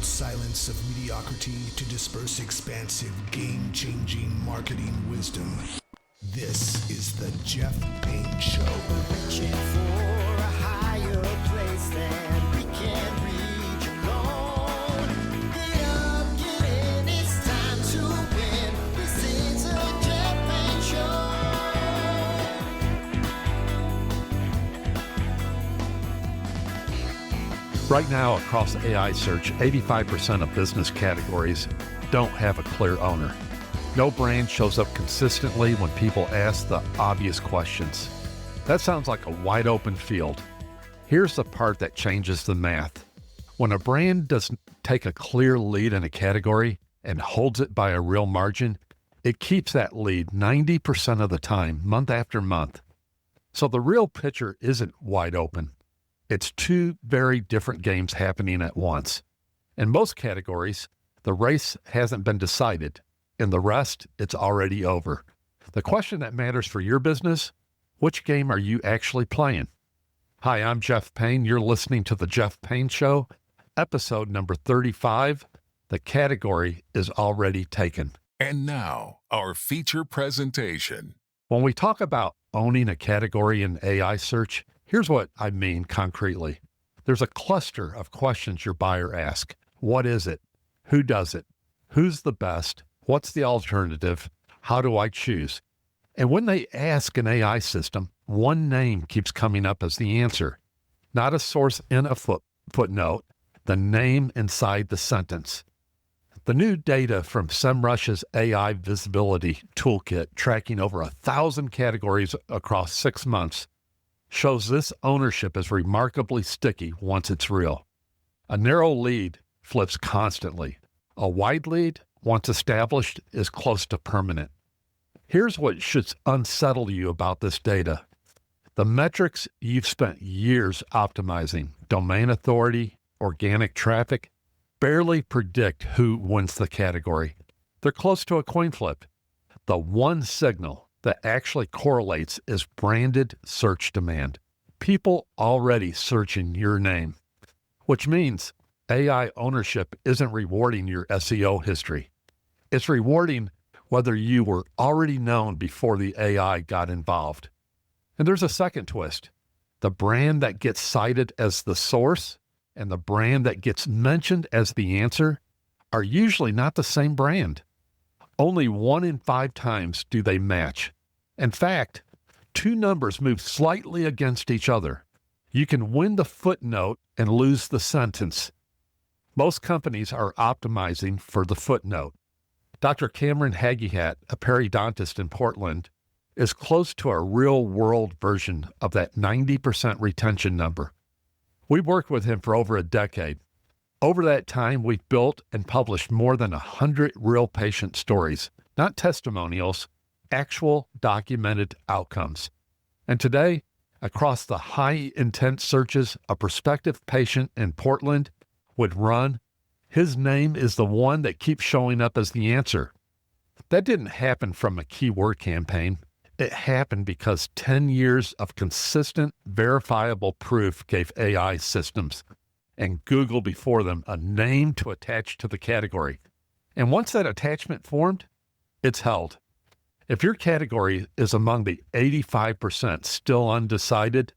silence of mediocrity to disperse expansive, game-changing marketing wisdom. This is the Jeff Payne Show. Reaching for a higher place than we can reach alone. Get up, get in, it's time to win. This is a Jeff Payne Show. Right now, across AI search, 85% of business categories don't have a clear owner. No brand shows up consistently when people ask the obvious questions. That sounds like a wide open field. Here's the part that changes the math. When a brand doesn't take a clear lead in a category and holds it by a real margin, it keeps that lead 90% of the time, month after month. So the real picture isn't wide open. It's two very different games happening at once. In most categories, the race hasn't been decided. In the rest, it's already over. The question that matters for your business, which game are you actually playing? Hi, I'm Jeff Payne. You're listening to The Jeff Payne Show, episode number 35. The category is already taken. And now, our feature presentation. When we talk about owning a category in AI search, here's what I mean concretely. There's a cluster of questions your buyer asks. What is it? Who does it? Who's the best? What's the alternative? How do I choose? And when they ask an AI system, one name keeps coming up as the answer. Not a source in a footnote, the name inside the sentence. The new data from SEMrush's AI Visibility Toolkit, tracking over 1,000 categories across 6 months, shows this ownership is remarkably sticky once it's real. A narrow lead flips constantly. A wide lead, once established, is close to permanent. Here's what should unsettle you about this data. The metrics you've spent years optimizing, domain authority, organic traffic, barely predict who wins the category. They're close to a coin flip. The one signal that actually correlates is branded search demand. People already searching your name, which means AI ownership isn't rewarding your SEO history. It's rewarding whether you were already known before the AI got involved. And there's a second twist. The brand that gets cited as the source and the brand that gets mentioned as the answer are usually not the same brand. Only 1 in 5 times do they match. In fact, 2 numbers move slightly against each other. You can win the footnote and lose the sentence. Most companies are optimizing for the footnote. Dr. Cameron Hagihat, a periodontist in Portland, is close to a real-world version of that 90% retention number. We've worked with him for over a decade. Over that time, we've built and published more than 100 real patient stories, not testimonials, actual documented outcomes. And today, across the high-intent searches a prospective patient in Portland would run, his name is the one that keeps showing up as the answer. That didn't happen from a keyword campaign. It happened because 10 years of consistent, verifiable proof gave AI systems and Google before them a name to attach to the category. And once that attachment formed, it's held. If your category is among the 85% still undecided,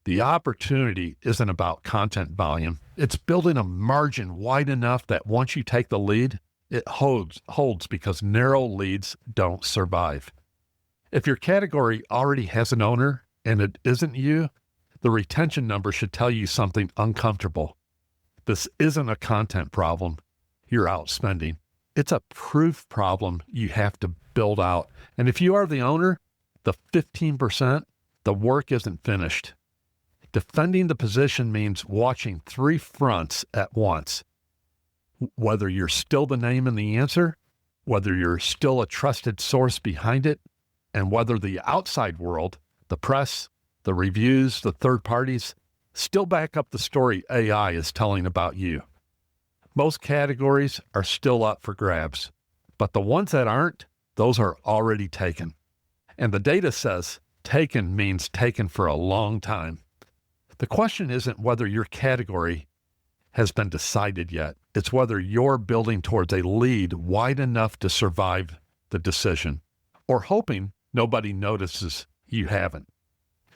the opportunity isn't about content volume. It's building a margin wide enough that once you take the lead, it holds because narrow leads don't survive. If your category already has an owner and it isn't you, the retention number should tell you something uncomfortable. This isn't a content problem you're outspending. It's a proof problem you have to build out. And if you are the owner, the 15%, the work isn't finished. Defending the position means watching 3 fronts at once. Whether you're still the name and the answer, whether you're still a trusted source behind it, and whether the outside world, the press, the reviews, the third parties, still back up the story AI is telling about you. Most categories are still up for grabs, but the ones that aren't, those are already taken. And the data says taken means taken for a long time. The question isn't whether your category has been decided yet. It's whether you're building towards a lead wide enough to survive the decision, or hoping nobody notices you haven't.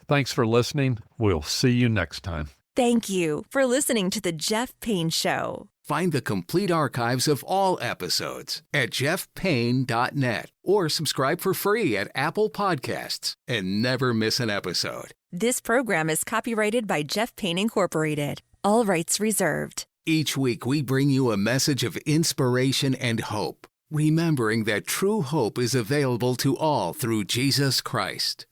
Thanks for listening. We'll see you next time. Thank you for listening to The Jeff Payne Show. Find the complete archives of all episodes at jeffpayne.net or subscribe for free at Apple Podcasts and never miss an episode. This program is copyrighted by Jeff Payne Incorporated. All rights reserved. Each week we bring you a message of inspiration and hope, remembering that true hope is available to all through Jesus Christ.